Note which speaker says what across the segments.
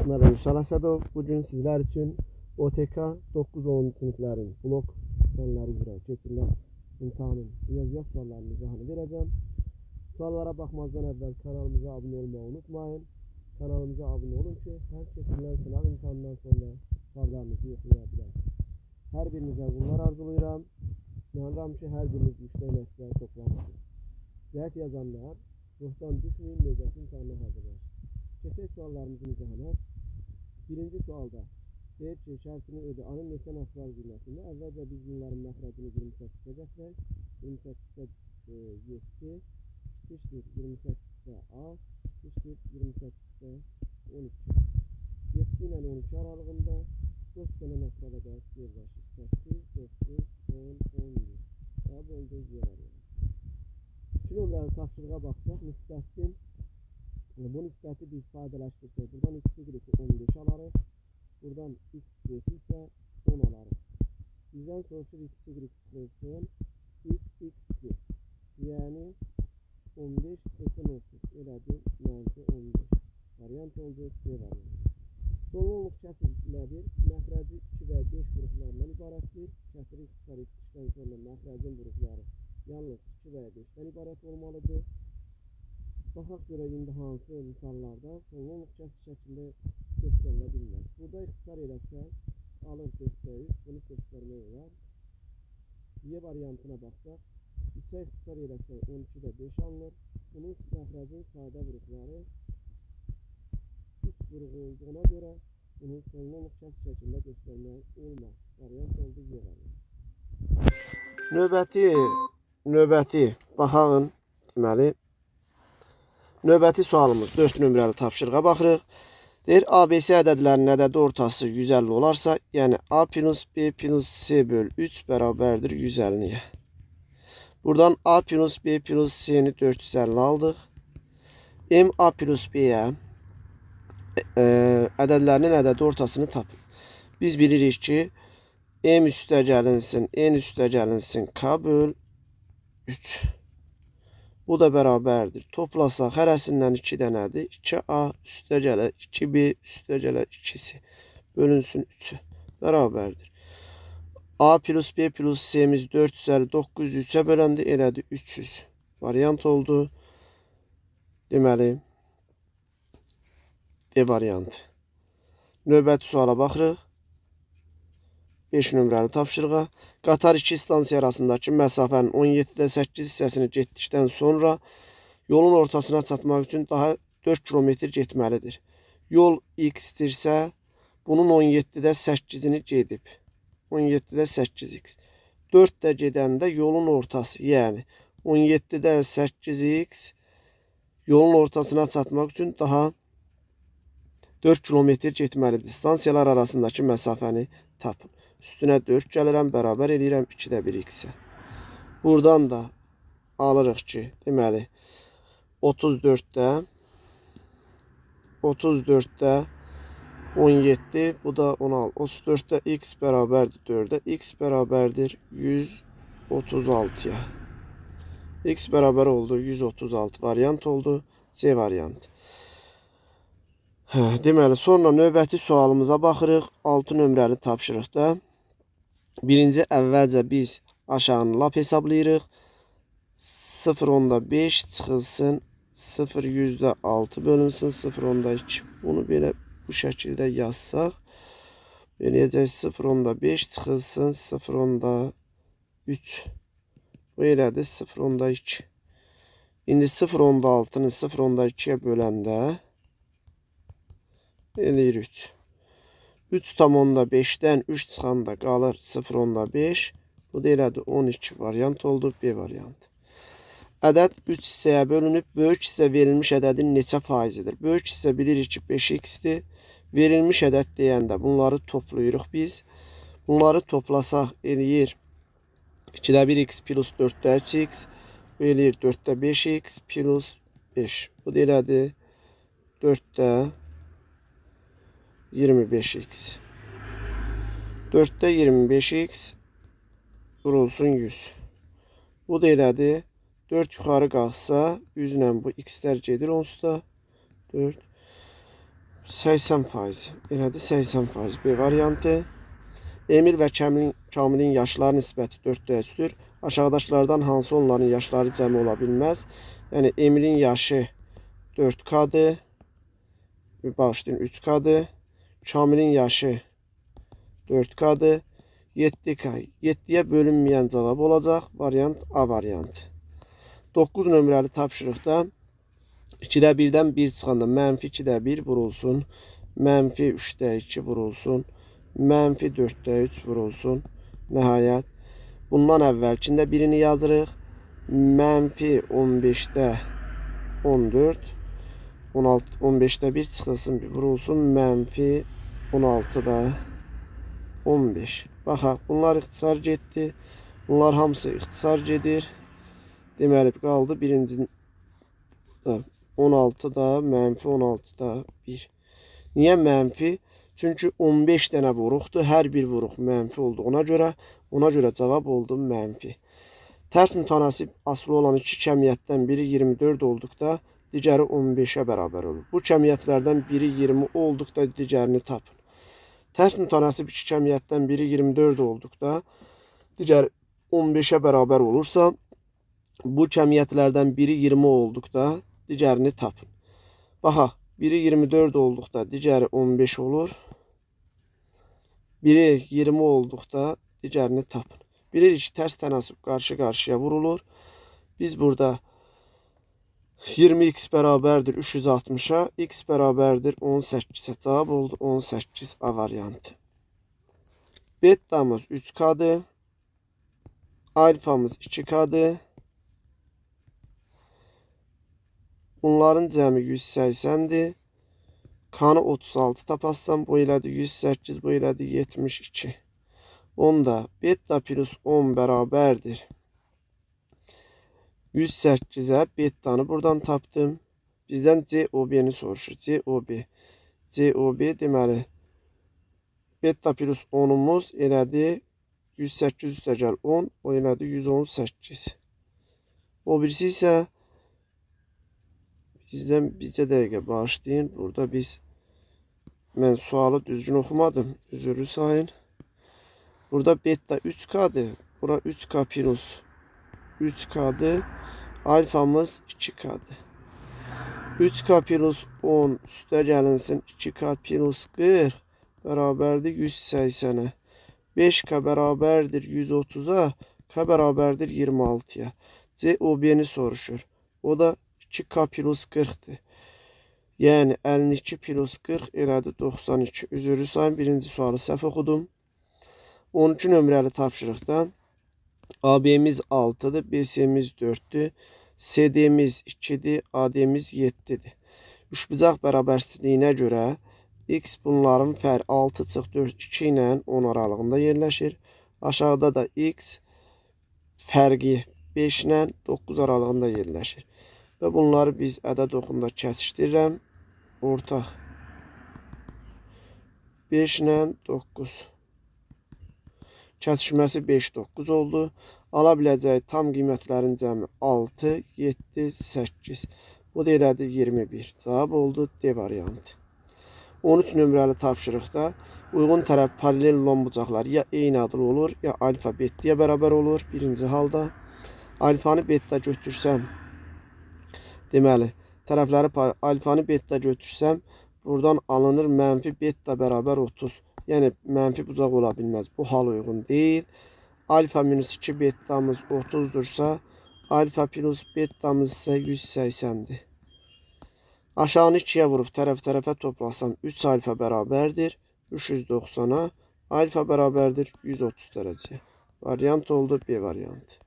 Speaker 1: Ben Ünsal Asadov. Bugün sizler için OTK 9-10 sınıfların blok fenleri üzere keçirilən imtihanın riyaziyyat suallarının izahını vereceğim. Suallara bakmazdan evvel kanalımıza abone olmayı unutmayın. Kanalımıza abone olun ki her keçirilən sınav imtihanından sonra suallarınızı yoxlayabilirsiniz. Her birinize bunlar arzulayıram. İnanıram ki her biriniz müşteri nəticələri toplamışsınız. Cəhət yazanlar ruhdan düşmeyin, növbəti imtihanına hazırlayın. Keçək suallarımızın izahına. Birinci sualda deyir ki, şərtini ödə anın neçə nəfər cümləsində əvvəlcə biz bunların məxrəcini 28-də gətirək. 28-də 7, işdir 28-də A, işdir 28-də 12. 7 ilə 12 aralığında 4 dənə məxrədə yerləşir. 8, 9, 10, 11. Cavab olduğu yer arayalım. Şimdi onların tapşırığa baxsaq, nisbətin bu nisbəti biz sadələşdirsək, buradan x-y 15 alarıq, buradan x-y isə 10 alarıq. Bizdən soruşur x-y çıxılsın 3x-y, yəni 15 40 olsun, elədir, -15. Variant oldu, C variantı. Sonluq kəsirlədir, məxrəci 2 və 5 qruplarından ibarətdir. Kəsiri ixtisar etdikdən sonra məxrəcin qrupları yalnız 2 və 5-dən ibarət olmalıdır. Baxaq görə indi hansı misallarda sonluq kəsir şəklində göstərilə bilməz. Burada ixtisar eləsək, alır 4-3, bunu göstərmək olar. Y variantına baxsaq, 3-ə ixtisar eləsək 12-də 5 alınır. Bunun məxrəcin sadə qrupları 3 qrupu olduğuna görə bunun sonluq kəsir şəklində göstərmək olmaz. Variant oldu Y variantı. Növbəti baxağın deməli növbəti sualımız 4 nömrəli tapşırığa baxırıq. Deyir, ABC ədədlərinin ədədi ortası 150 olarsa, yəni A plus B plus C böl 3 bərabərdir 150-yə. Buradan A plus B plus C-ni 450 aldıq. M A plus B-yə ədədlərinin ədədi ortasını tapın. Biz bilirik ki, M üstə gəlinsin, N üstə gəlinsin, K böl 3. Bu da bərabərdir. Toplasaq, hərəsindən 2 dənədir. 2A üstə gələ 2B üstə gələ 2C bölünsün 3-ə. Bərabərdir. A plus B plus C'miz 450 900 3-ə böləndə elədi 300. Variant oldu. Deməli, D variantı. Növbəti suala baxırıq. 5 nömrəli tapşırığa. Qatar 2 stansiya arasındakı məsafənin 17-də 8 hissəsini getdikdən sonra yolun ortasına çatmaq üçün daha 4 kilometr getməlidir. Yol x-dirsə, bunun 17-də 8-ini gedib. 17-də 8x. 4 də gedəndə yolun ortası, yəni 17-də 8x yolun ortasına çatmaq üçün daha 4 kilometr getməlidir. Stansiyalar arasındakı məsafəni tapın. Üstünə 4 gəlirəm, bərabər eləyirəm 2-də 1x-ə. Buradan da alırıq ki, deməli 34-də 17, bu da 16. 34-də x bərabərdir 4-də, x bərabərdir 136-ya. X bərabər oldu 136 variant oldu, C variantı. Deməli, sonra növbəti sualımıza baxırıq. 6 nömrəli tapşırıqda. Birinci əvvəlcə biz aşağını lap hesablayırıq. 0,5 çıxılsın 0,6 bölünsün 0,2. Bunu belə bu şəkildə yazsaq, eləyəcək 0,5 çıxılsın 0,3. Bu elədir 0,2. İndi 0,6-nı 0,2-yə böləndə eləyir 3. 3,5-dən 3 çıxanda qalır 0,5. Bu da elədir 12 variant oldu, B variantı. Ədəd 3 hissəyə bölünüb, böyük hissə verilmiş ədədin neçə faizidir? Böyük hissə bilirik ki 5x-dir. Verilmiş ədəd deyəndə bunları toplayırıq biz. Bunları toplasaq eləyir 2-də 1x plus 4-də 3x. Bu eləyir 4-də 5x plus 5. Bu da elədir 4-də 25x. 4'te 25x vurulsun 100. Bu da elədir 4 yuxarı qalxsa 100 ilə bu x-lər gedir onsuz da. 4 80%. Elədir 80%. B variantı. Emil və Kamilin yaşları nisbəti 4-də 3-dür. Aşağıdakılardan hansı onların yaşları cəmi ola bilməz? Yəni Emilin yaşı 4K-dır. Bağışlayın 3K-dır. Kamilin yaşı 4K-dır. 7K. 7-yə bölünməyən cavab olacaq. Variant A variantı. 9 nömrəli tapşırıqda 2-də 1-dən 1 çıxanda mənfi 2-də 1 vurulsun. Mənfi 3-də 2 vurulsun. Mənfi 4-də 3 vurulsun. Nəhayət. Bundan əvvəlkində birini yazırıq. Mənfi 15-də 14. 15'te 1 çıxılsın, bir vurulsun. Mənfi 16'da 15. Baxaq, bunlar ixtisar getdi. Bunlar hamısı ixtisar gedir. Deməli, qaldı birinci 16'da, mənfi 16'da 1. Niyə mənfi? Çünki 15 dənə vuruqdur. Hər bir vuruq mənfi olduğuna görə cavab oldu mənfi. Tərs mütənasib asılı olan iki kəmiyyətdən biri 24 olduqda digəri 15'ə bərabər olur. Bu kəmiyyətlərdən biri 20 olduqda digərini tapın. Tərs mütənasib iki kəmiyyətdən biri 24 olduqda digəri 15'ə bərabər olursa, bu kəmiyyətlərdən biri 20 olduqda digərini tapın. Baxaq, biri 24 olduqda digəri 15 olur. Biri 20 olduqda digərini tapın. Bilirik ki, tərs tənasib qarşı-qarşıya vurulur. Biz burada 20x bərabərdir 360'a, x bərabərdir 18'ə. Cavab oldu 18 A variantı. Bettamız 3K'dır. Alfamız 2K'dır. Bunların cəmi 180'dir. Kanı 36 taparsam bu elədir 108, bu elədir 72. Onda beta plus 10 bərabərdir 108'ə. Bettanı buradan tapdım. Bizdən COB-ni soruşur. COB deməli beta plus 10'umuz elədi 108 üstəgəl 10, o elədi 118. O birisi isə bizdən bircə dəqiqə bağışlayın. Burada mən sualı düzgün oxumadım. Üzürlü sayın. Burada beta 3K'dır. Bura 3K plus 3K'dır. Alfamız 2K'dır. 3K plus 10 üstə gəlinsin 2K plus 40 bərabərdir 180'ə. 5K bərabərdir 130'a. K bərabərdir 26'ya. COB-ni soruşur. O da 2K plus 40'dır. Yəni 52 plus 40 elədi 92. Üzürlü sayın, birinci sualı səhv oxudum. 12 nömrəli tapşırıqda AB'miz 6'dır, BC'miz 4'dür, CD'miz 2'dir, AD'miz 7'dir. Üçbucaq bərabərsizliyinə görə X bunların 6 çıx 4 2 ilə 10 aralığında yerləşir. Aşağıda da X fərqi 5 ilə 9 aralığında yerləşir. Və bunları biz ədəd oxunda kəsişdirirəm. Ortaq 5 ilə 9. Kəsişməsi 5-9 oldu. Ala biləcəyi tam qiymətlərin cəmi 6, 7, 8. Bu da elədi 21. Cavab oldu D variantı. 13 nömrəli tapşırıqda uyğun tərəf paralel olan bucaqlar ya eyni adlı olur, ya alfa betliyə bərabər olur. Birinci halda alfanı beta götürsəm, deməli, tərəfləri alfanı beta götürsəm, buradan alınır mənfi beta bərabər 30. Yəni mənfi bucaq ola bilməz. Bu hal uyğun deyil. Alfa minus 2 betamız 30'dursa, alfa plus betamız isə 180'dir. Aşağını 2'yə vurub tərəf-tərəfə toplasam 3 alfa bərabərdir 390'a. Alfa bərabərdir 130 dərəcə. Variant oldu B variantı.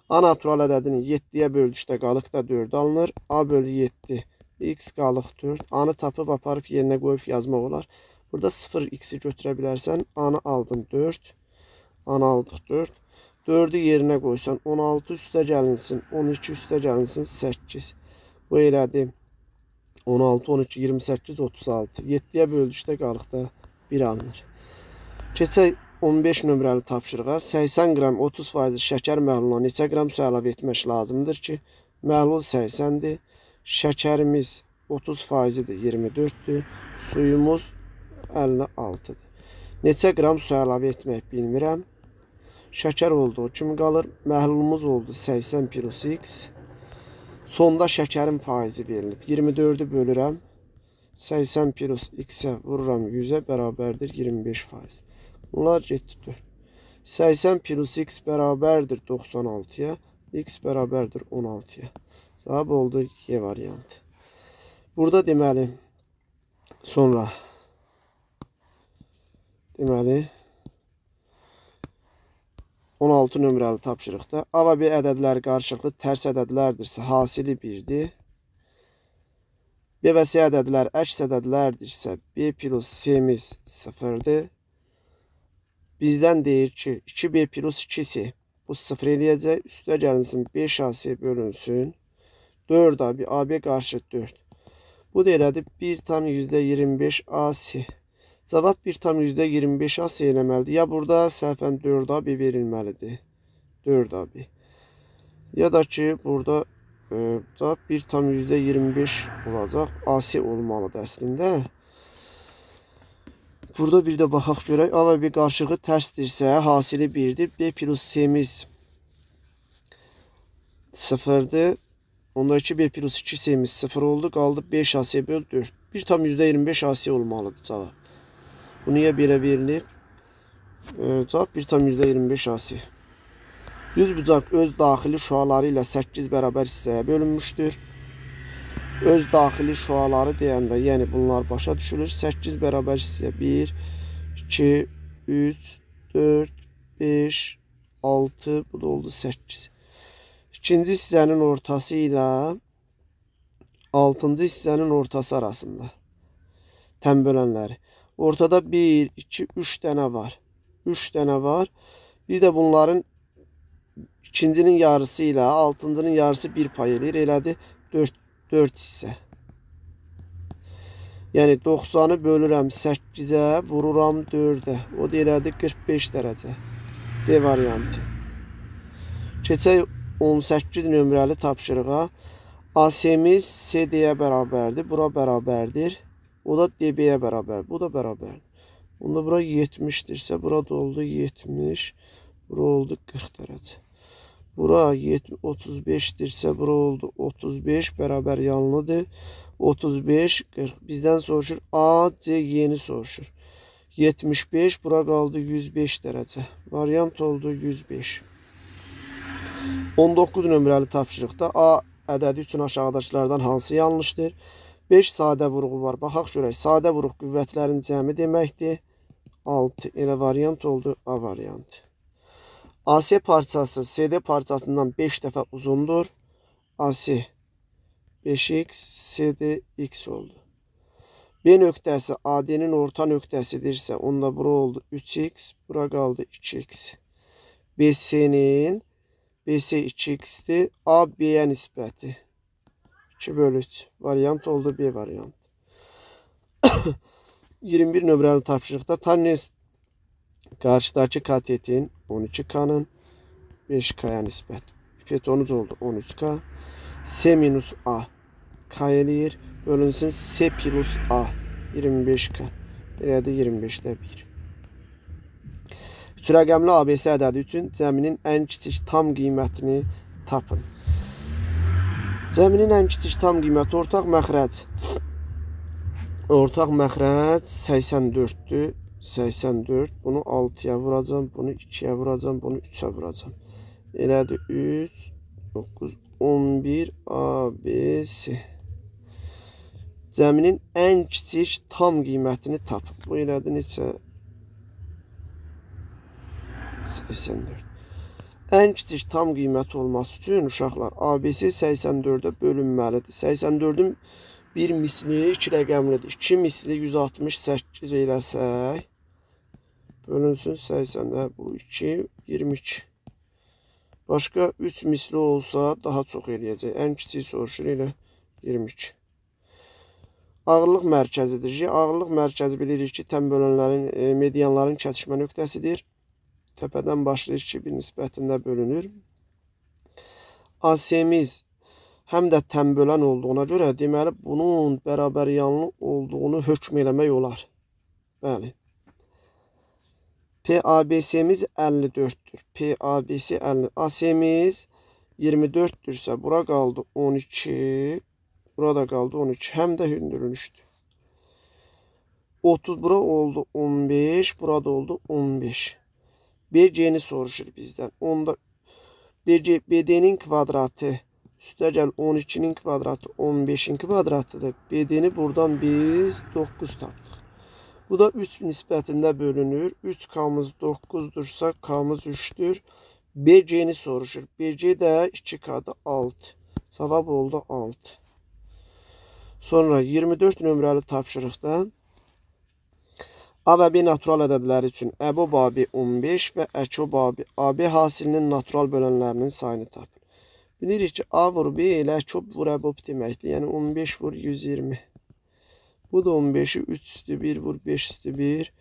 Speaker 1: A natural ədədinin 7'yə böldükdə qalıqda 4 alınır. A bölü 7 x qalıq 4. A-nı tapıb aparıb yerinə qoyub yazmaq olar. Burada 0x'i götürə bilərsən. A-nı aldın 4. A-nı aldıq 4. 4'ü yerinə qoysan 16 üstə gəlinsin. 12 üstə gəlinsin 8. Bu elədi 16, 12, 28, 36. 7'yə böldükdə qalıqda 1 alınır. Keçək 15 nömrəli tapşırığa 80 qram 30% şəkər məhluluna neçə qram su əlavə etmək lazımdır ki, məhlul 80-dir, şəkərimiz 30%-dir, 24-dür, suyumuz 56-dır. Neçə qram su əlavə etmək bilmirəm. Şəkər olduğu kimi qalır. Məhlulumuz oldu 80 plus x. Sonda şəkərin faizi verilib. 24-ü bölürəm. 80 plus x-ə vururam 100-ə bərabərdir 25%. Bunlar getdi. 80 plus x bərabərdir 96-ya. X bərabərdir 16-ya. Cavab oldu Y variantı. Burada deməli sonra 16 nömrəli tapşırıqda A və B ədədləri qarşılıqlı tərs ədədlərdirsə, hasili 1-dir. B və C ədədləri əks ədədlərdirsə, B plus C-miz 0-dır. Bizdən deyir ki, 2B plus 2C bu 0 eləyəcək. Üstə gəlinsin 5AC bölünsün. 4AB, AB qarşı 4. Bu da elədir 1,25 AC. Cavab 1,25 AC eləməlidir. Ya burada səhvən 4AB verilməlidir. 4AB. Ya da ki burada cavab 1,25 olacaq. AC olmalıdır əslində. Burada bir də baxaq görək. A və B qarşılığı tərsdirsə, hasili 1-dir. B plus C-miz 0-dır. Onda 2B plus 2C-miz 0 oldu. Qaldı 5AC böl 4. 1,25 AC olmalıdır cavab. Bu niyə belə verilib? Cavab 1,25 AC. Düz bucaq öz daxili şüaları ilə 8 bərabər hissəyə bölünmüşdür. Öz daxili şüaları deyəndə, yəni bunlar başa düşülür. 8 bərabər hissəyə 1, 2, 3, 4, 5, 6, bu da oldu 8. İkinci hissənin ortası ilə 6-cı hissənin ortası arasında tənbölənləri. Ortada 1, 2, 3 dənə var. 3 dənə var. Bir də bunların ikincinin yarısı ilə 6-cının yarısı 1 pay eləyir. Elədi 4 hissə. Yəni 90-ı bölürəm 8-ə, vururam 4-ə. O da elədi 45 dərəcə. D variantı. Keçək 18 nömrəli tapşırığa. AC-miz CD-yə bərabərdir. Bura bərabərdir. O da DB-yə bərabər. Bu da bərabər. Onda bura 70-dirsə, bura da oldu 70. Bura oldu 40 dərəcə. Bura 35-dirsə, bura oldu 35. Bərabər yanlıdır. 35, 40. Bizdən soruşur. A, C, Y-ni soruşur. 75, bura qaldı 105 dərəcə. Variant oldu 105. 19 nömrəli tapşırıqda A ədədi üçün aşağıdakılardan hansı yanlışdır? 5 sadə vurğu var. Baxaq görək. Sadə vuruq qüvvətlərin cəmi deməkdir. 6. Elə variant oldu A variantı. AC parçası CD parçasından 5 dəfə uzundur. AC 5x, CD x oldu. B nöqtəsi AD-nin orta nöqtəsidirsə, onda bura oldu 3x, bura qaldı 2x. BC-nin BC 2x-dir. A B-yə nisbəti 2 bölü 3. Variant oldu B variant. 21 nömrəli tapşırıqda tannis qarşıdakı katetin 12K-nın 5K-ya nisbət. Pipetonuz oldu 13K. S minus A K eləyir. Bölünsün S plus A 25K. Belədir 25-də 1. 3 rəqəmli ABC ədədi üçün cəminin ən kiçik tam qiymətini tapın. Cəminin ən kiçik tam qiyməti ortaq məxrəc. Ortaq məxrəc 84-dür. 84. Bunu 6-ya vuracam. Bunu 2-yə vuracam. Bunu 3-ə vuracam. Elədir 3, 9, 11 ABC. Cəminin ən kiçik tam qiymətini tapın. Bu elədir neçə? 84. Ən kiçik tam qiyməti olması üçün uşaqlar ABC 84-ə bölünməlidir. 84-ün bir misli 2 rəqəmlidir. 2 misli 168 eləsək bölünsün 80-də bu 2 22. Başqa 3 misli olsa daha çox eləyəcək. Ən kiçik soruşur elə 22. Ağırlıq mərkəzidir. J ağırlıq mərkəzi bilirik ki, təm bölənlərin, medianların kəsişmə nöqtəsidir. Təpədən başlayır ki, bir nisbətində bölünür. AS'miz həm də təm bölən olduğuna görə deməli bunun bərabər yanlı olduğunu hökm eləmək olar. Bəli. PABS'miz 54'tür. PABS 50. AS'miz 24'dürsə bura qaldı 12. Burada qaldı 12. Həm də hündürlükdür. 30 bura oldu 15. Burada oldu 15. BC'ni soruşur bizdən. Onda BC, BD'nin kvadratı üstə gəl 12'nin kvadratı 15'in kvadratıdır. BD'ni buradan biz 9 tapdıq. Bu da 3 nisbətində bölünür. 3K'mız 9'dursa K'mız 3'dür. BC'ni soruşur. BC də 2K'da 6. Cavab oldu 6. Sonra 24 nömrəli tapşırıqda A və B natural ədədləri üçün əbob AB 15 və əkob AB, AB hasilinin natural bölənlərinin sayını tapın. Bilirik ki, A vur B ilə əkob vur əbob deməkdir. Yəni 15 vur 120. Bu da 15'i 3 üstü 1 vur 5 üstü 1.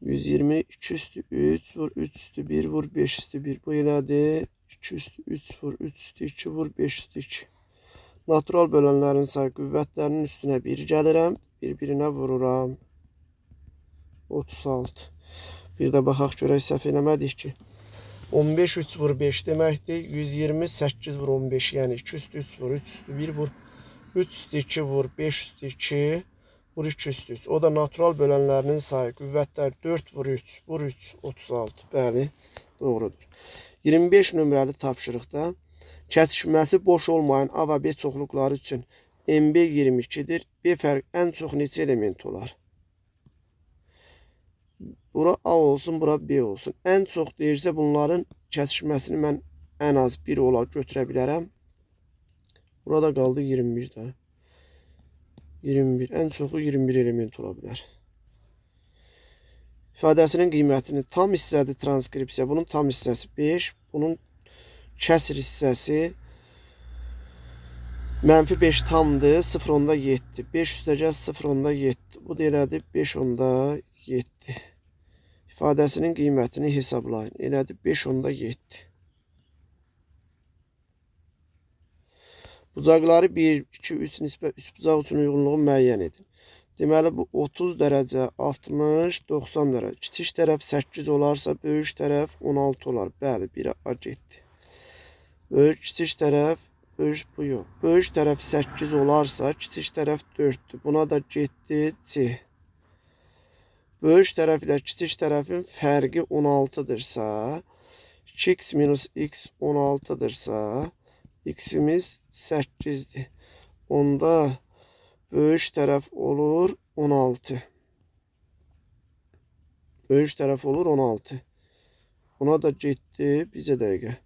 Speaker 1: 120 2 üstü 3 vur 3 üstü 1 vur 5 üstü 1. Bu elədir. 2 üstü 3 vur 3 üstü 2 vur 5 üstü 2. Natural bölənlərin sayı qüvvətlərinin üstünə 1 gəlirəm. Bir-birinə vururam. 36. Bir də baxaq görək səhv eləmədik ki. 15 3 vur 5 deməkdir. 120 8 vur 15. Yəni 2 üstü 3 vur 3 üstü 1 vur. 3 üstü 2 vur 5 üstü 2 vur 2 üstü 3. O da natural bölənlərinin sayı qüvvətlər 4 vur 3 vur 3 36. Bəli, doğrudur. 25 nömrəli tapşırıqda kəsişməsi boş olmayan A və B çoxluqları üçün MB 22'dir. B fərq ən çox neçə element olar? Bura A olsun, bura B olsun. Ən çox deyirsə bunların kəsişməsini mən ən az 1 olaraq götürə bilərəm. Burada qaldı 21 də. 21. Ən çoxu 21 element ola bilər. İfadəsinin qiymətini tam hissədir transkripsiya. Bunun tam hissəsi 5. Bunun kəsr hissəsi -5 tamdır. 0.7. 5 üstəgəl 0.7. Bu da elədir 5.7. İfadəsinin qiymətini hesablayın. Elədir 5.7. Bucaqları 1, 2, 3 nisbət üst bucaq üçün uyğunluğu müəyyən edin. Deməli bu 30 dərəcə, 60, 90 dərəcə. Kiçik tərəf 8 olarsa böyük tərəf 16 olar. Bəli, biri A getdi. Böyük kiçik tərəf, böyük bu yox. Böyük tərəf 8 olarsa kiçik tərəf 4'dür. Buna da getdi C. Böyük tərəf ilə kiçik tərəfin fərqi 16'dırsa, 2x minus x 16'dırsa, x'imiz 8'dir. Onda böyük tərəf olur 16. Böyük tərəf olur 16. Buna da getdi bizə dəqiqə.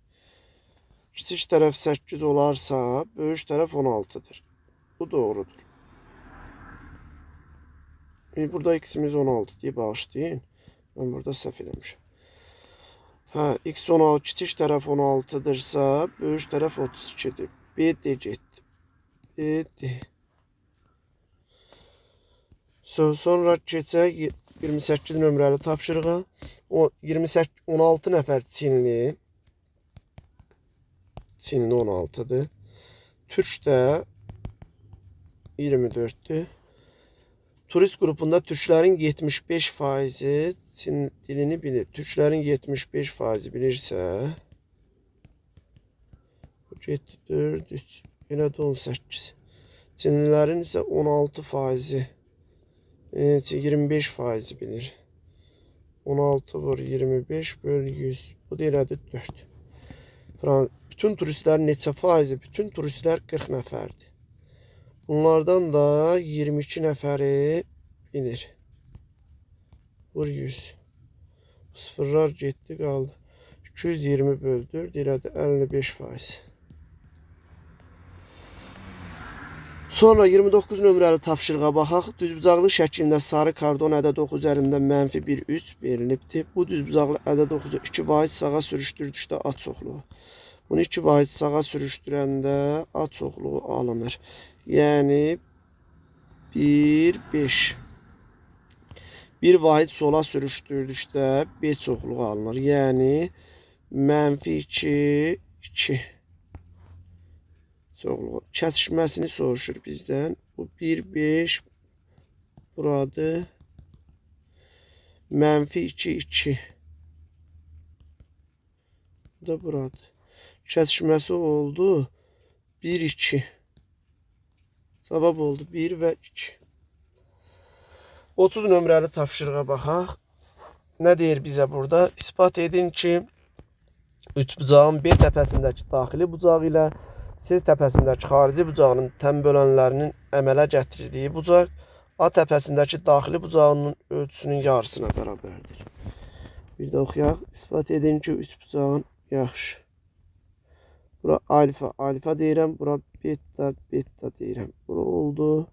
Speaker 1: Kiçik tərəf 8 olarsa, böyük tərəf 16'dır. Bu doğrudur. Burada x'imiz 16 deyə bağışlayın. Mən burada səhv eləmişəm. X 16, kiçik tərəf 16'dırsa, böyük tərəf 32'dir. B D getdi. B D. Sonra keçək 28 nömrəli tapşırığa. 16 nəfər Çinli. Çinli 16'dır. Türk də 24'dür. Turist qrupunda türklərin 75%, Çin dilini bilir. Türklərin 75% bilirsə, 7, 4, 3, elə də 18. Çinlilərin isə 16%, 25% bilir. 16 vur 25 böl 100. Bu da elədir 4. Bütün turistlərin neçə faizi? Bütün turistlər 40 nəfərdir. Bunlardan da 22 nəfəri bilir. Vur 100. Sıfırlar getdi qaldı. 220 böl 4 elədi 55%. Sonra 29 nömrəli tapşırığa baxaq. Düzbucaqlı şəklində sarı kardon ədəd oxu üzərində -1, 3 verilibdir. Bu düzbucaqlı ədəd oxucu 2 vahid sağa sürüşdürdükdə A çoxluğu. Bunu 2 vahid sağa sürüşdürəndə A çoxluğu alınır. Yəni 1, 5. Bir vahid sola sürüşdürdükdə 5 çoxluğu alınır. Yəni -2, 2 çoxluğu. Kəsişməsini soruşur bizdən. Bu 1, 5 buradır. -2, 2. Bu da buradır. Kəsişməsi oldu 1, 2. Cavab oldu 1 və 2. 30 nömrəli tapşırığa baxaq. Nə deyir bizə burada? İspat edin ki, üçbucağın B təpəsindəki daxili bucağı ilə C təpəsindəki xarici bucağının təm bölənlərinin əmələ gətirdiyi bucaq A təpəsindəki daxili bucağının ölçüsünün yarısına bərabərdir. Bir də oxuyaq. İspat edin ki, üçbucağın yaxşı. Bura alfa, alfa deyirəm. Bura beta, beta deyirəm. Bura oldu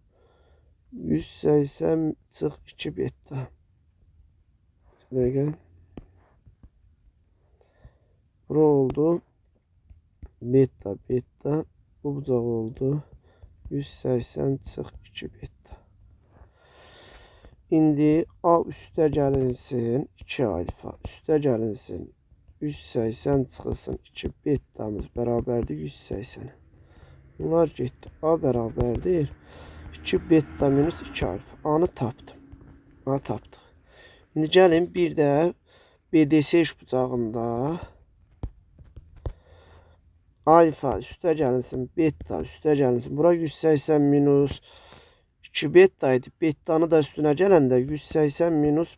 Speaker 1: 180 çıx 2 beta. Dəqiqə. Bura oldu beta, beta. Bu bucaq oldu 180 çıx 2 beta. İndi A üstə gəlinsin 2 alfa. Üstə gəlinsin 180 çıxılsın 2 betamız bərabərdir 180. Bunlar getdi. A bərabərdir 2 beta minus 2 alfa. A-nı tapdım. A tapdıq. İndi gəlin bir də BDS üçbucağında alfa üstə gəlinsin beta üstə gəlinsin. Bura 180 minus 2 beta idi. Beta'nı da üstünə gələndə 180 minus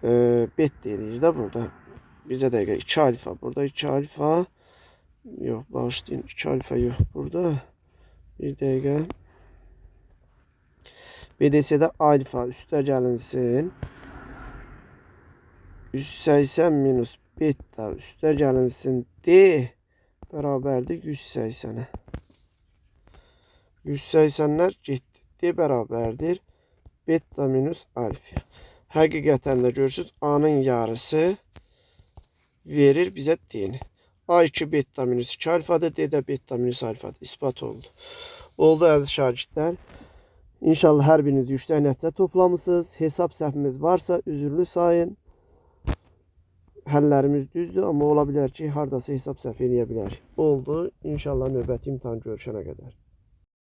Speaker 1: beta edir də burada. Bizə dəqiqə 2 alfa. Burada 2 alfa. Yox, bağışlayın. 2 alfa yox burada. Bir dəqiqə. BDS-də alfa üstə gəlinsin. 180 minus beta üstə gəlinsin D bərabərdir 180-ə. 180'lər getdi. D bərabərdir beta minus alfa. Həqiqətən də görürsünüz A-nın yarısı verir bizə D-ni. A2 beta minus 2 alfadır. D də beta minus alfadır. İspat oldu. Oldu əziz şagirdlər. İnşallah hər biriniz yüksək nəticə toplamısınız. Hesab səhvimiz varsa üzürlü sayın. Həllərimiz düzdür, amma ola bilər ki, hardasa hesab səhv eləyə bilərik. Oldu. İnşallah növbəti imtahan görüşənə qədər.